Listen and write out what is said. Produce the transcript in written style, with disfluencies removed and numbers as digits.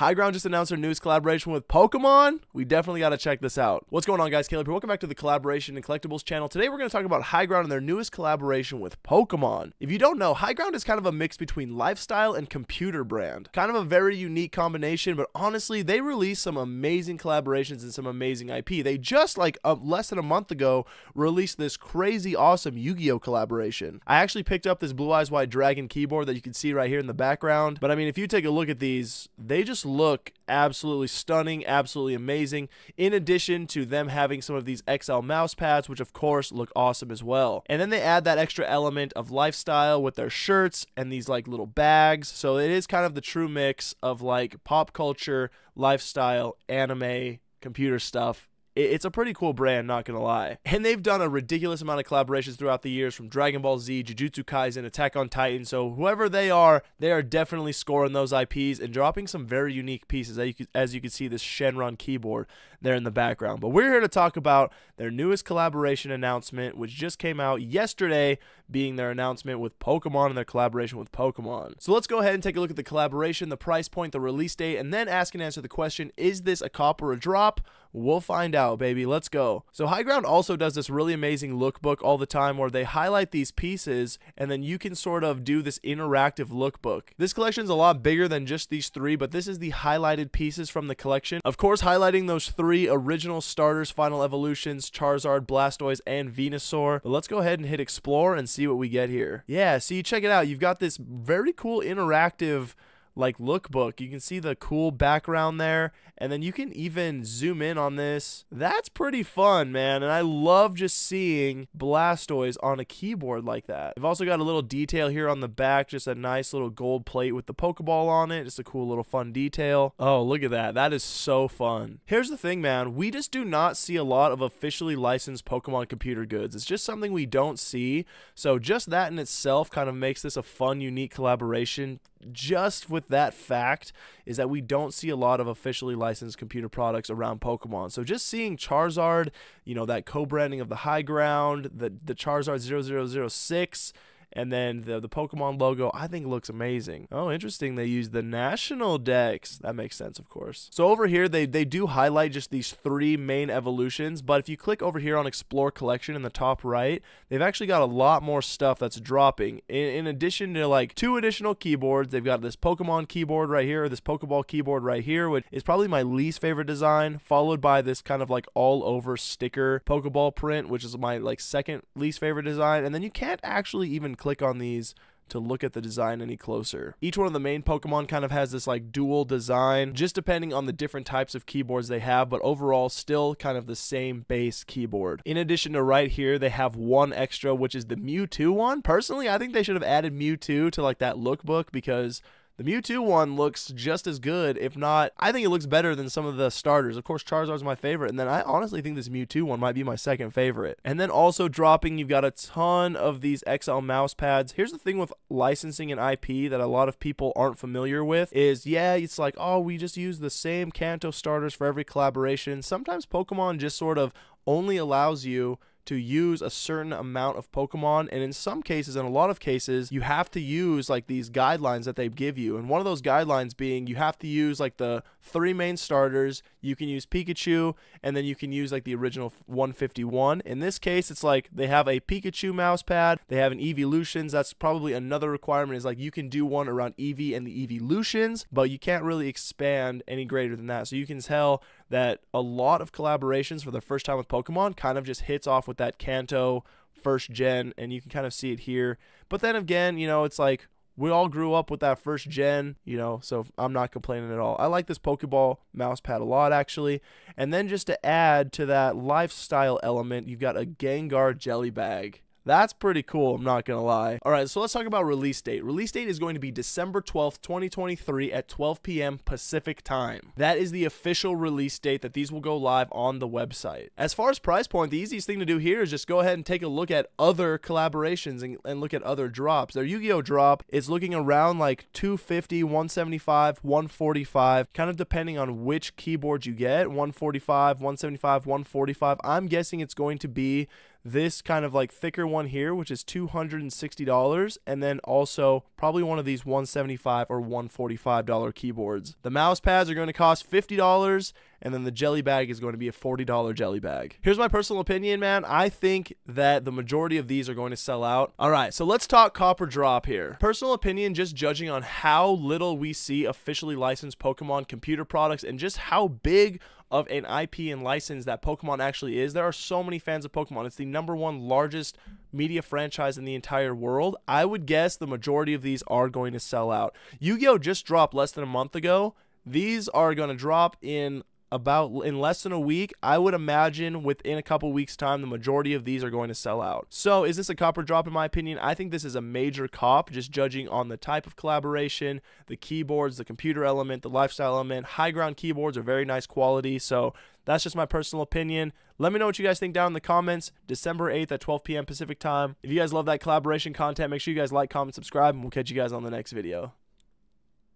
Higround just announced their newest collaboration with Pokemon. We definitely got to check this out. What's going on, guys? Caleb here. Welcome back to the Collaboration and Collectibles channel. Today we're going to talk about Higround and their newest collaboration with Pokemon. If you don't know, Higround is kind of a mix between lifestyle and computer brand. Kind of a very unique combination, but honestly, they released some amazing collaborations and some amazing IP. They just, like, less than a month ago, released this crazy awesome Yu-Gi-Oh collaboration. I actually picked up this Blue Eyes White Dragon keyboard that you can see right here in the background. But I mean, if you take a look at these, they just look absolutely stunning, absolutely amazing, in addition to them having some of these XL mouse pads, which of course look awesome as well. And then they add that extra element of lifestyle with their shirts and these like little bags, so it is kind of the true mix of like pop culture, lifestyle, anime, computer stuff. It's a pretty cool brand, not gonna lie. And they've done a ridiculous amount of collaborations throughout the years, from Dragon Ball Z, Jujutsu Kaisen, Attack on Titan. So whoever they are definitely scoring those IPs and dropping some very unique pieces, as you can see this Shenron keyboard there in the background. But we're here to talk about their newest collaboration announcement, which just came out yesterday, being their announcement with Pokemon and their collaboration with Pokemon. So let's go ahead and take a look at the collaboration, the price point, the release date, and then ask and answer the question, is this a cop or a drop? We'll find out, baby. Let's go. So Higround also does this really amazing lookbook all the time where they highlight these pieces and then you can sort of do this interactive lookbook. This collection is a lot bigger than just these three, but this is the highlighted pieces from the collection. Of course, highlighting those three original starters, Final Evolutions, Charizard, Blastoise, and Venusaur. But let's go ahead and hit explore and see what we get here. Yeah, see, check it out. You've got this very cool interactive like lookbook. You can see the cool background there, and then you can even zoom in on this. That's pretty fun, man, and I love just seeing Blastoise on a keyboard like that. I've also got a little detail here on the back, just a nice little gold plate with the Pokeball on it. Just a cool little fun detail. Oh, look at that. That is so fun. Here's the thing, man. We just do not see a lot of officially licensed Pokemon computer goods. It's just something we don't see, so just that in itself kind of makes this a fun, unique collaboration. Just with that fact is that we don't see a lot of officially licensed computer products around Pokemon. So just seeing Charizard, you know, that co-branding of the Higround, the Charizard 0006, and then the Pokemon logo, I think looks amazing. Oh, interesting. They use the national decks. That makes sense, of course. So over here, they do highlight just these three main evolutions, but if you click over here on Explore Collection in the top right, they've actually got a lot more stuff that's dropping. In addition to like 2 additional keyboards, they've got this Pokemon keyboard right here, or this Pokeball keyboard right here, which is probably my least favorite design, followed by this kind of like all-over sticker Pokeball print, which is my like second least favorite design. And then you can't actually even click on these to look at the design any closer. Each one of the main Pokemon kind of has this like dual design, just depending on the different types of keyboards they have, but overall still kind of the same base keyboard. In addition to right here, they have one extra, which is the Mewtwo one. Personally, I think they should have added Mewtwo to like that lookbook, because the Mewtwo one looks just as good, if not, I think it looks better than some of the starters. Of course, Charizard's my favorite, and then I honestly think this Mewtwo one might be my second favorite. And then also dropping, you've got a ton of these XL mouse pads. Here's the thing with licensing an IP that a lot of people aren't familiar with is, yeah, it's like, oh, we just use the same Kanto starters for every collaboration. Sometimes Pokemon just sort of only allows you to use a certain amount of Pokemon, and in some cases, in a lot of cases, you have to use like these guidelines that they give you, and one of those guidelines being you have to use like the 3 main starters, you can use Pikachu, and then you can use like the original 151. In this case, it's like they have a Pikachu mouse pad, they have an Evolutions. That's probably another requirement, is like you can do one around Eevee and the Evolutions, but you can't really expand any greater than that. So you can tell that a lot of collaborations for the first time with Pokemon kind of just hits off with that Kanto first gen, and you can kind of see it here. But then again, you know, it's like we all grew up with that first gen, you know, so I'm not complaining at all. I like this Pokeball mouse pad a lot, actually. And then just to add to that lifestyle element, you've got a Gengar jelly bag. That's pretty cool, I'm not gonna lie. Alright, so let's talk about release date. Release date is going to be December 12th, 2023 at 12 p.m. Pacific time. That is the official release date that these will go live on the website. As far as price point, the easiest thing to do here is just go ahead and take a look at other collaborations and look at other drops. Their Yu-Gi-Oh drop is looking around like $250, $175, $145, kind of depending on which keyboard you get. $145, $175, $145. I'm guessing it's going to be this kind of like thicker one here, which is $260, and then also probably one of these $175 or $145 keyboards. The mouse pads are going to cost $50, and then the jelly bag is going to be a $40 jelly bag. Here's my personal opinion, man. I think that the majority of these are going to sell out. All right, so let's talk copper drop here. Personal opinion, just judging on how little we see officially licensed Pokemon computer products and just how big of an IP and license that Pokemon actually is. There are so many fans of Pokemon. It's the #1 largest media franchise in the entire world. I would guess the majority of these are going to sell out. Yu-Gi-Oh! Just dropped less than a month ago. These are going to drop in less than a week. I would imagine within a couple weeks time the majority of these are going to sell out. So is this a copper drop? In my opinion, I think this is a major cop, just judging on the type of collaboration, the keyboards, the computer element, the lifestyle element. Higround keyboards are very nice quality, so that's just my personal opinion. Let me know what you guys think down in the comments. December 8th at 12 p.m. Pacific time. If you guys love that collaboration content, make sure you guys like, comment, subscribe, and we'll catch you guys on the next video.